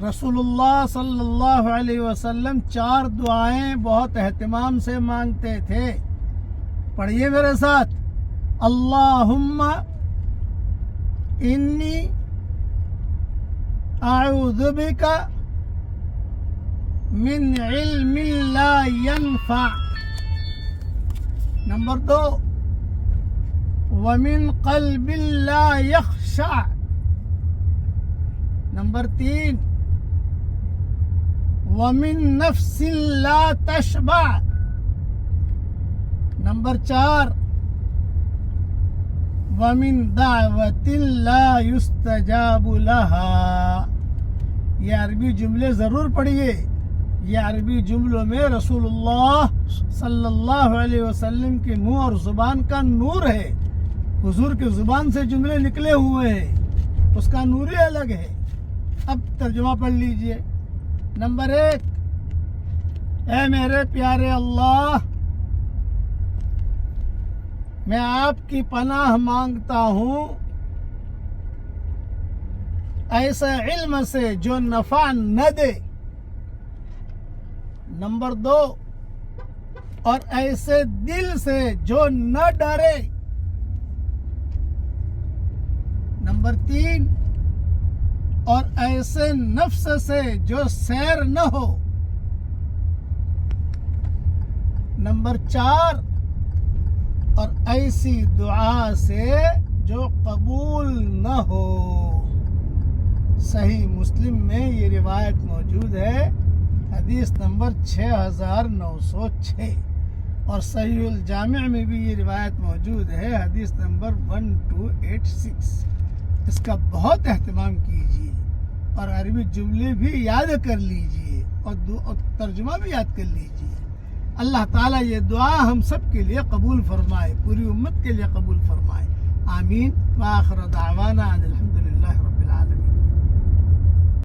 رسول اللہ صلی اللہ علیہ وسلم 4 دعائیں بہت اہتمام سے مانگتے تھے. پڑھیے میرے ساتھ. اللہم انی اعوذ بک من علم لا ينفع. نمبر 2 ومن قلب لا يخشع. نمبر 3 ومن نفس لا تشبع. نمبر 4 ومن دعوة لا يستجاب لها. یہ عربی جملے ضرور پڑھیے. یہ عربی جملوں میں رسول اللہ صلی اللہ علیہ وسلم کے منہ اور زبان کا نور ہے. حضور کے زبان سے جملے نکلے ہوئے ہیں، اس کا نور ہی الگ ہے. اب ترجمہ پڑھ لیجئے. نمبر 1 اے میرے پیارے اللہ، میں آپ کی پناہ مانگتا ہوں ایسے علم سے جو نفع نہ دے. نمبر 2 اور ایسے دل سے جو نہ ڈرے. نمبر 3 اور ایسے نفس سے جو سیر نہ ہو. نمبر 4 اور ایسی دعا سے جو قبول نہ ہو. صحیح مسلم میں یہ روایت موجود ہے، حدیث نمبر 6906. اور صحیح الجامع میں بھی یہ روایت موجود ہے، حدیث نمبر 1286. اس کا بہت اہتمام کیجیے اور عربی جملے بھی یاد کر لیجیے اور ترجمہ بھی یاد کر لیجیے. اللہ تعالیٰ یہ دعا ہم سب کے لیے قبول فرمائے، پوری امت کے لیے قبول فرمائے. آمین. وآخر دعوانا الحمد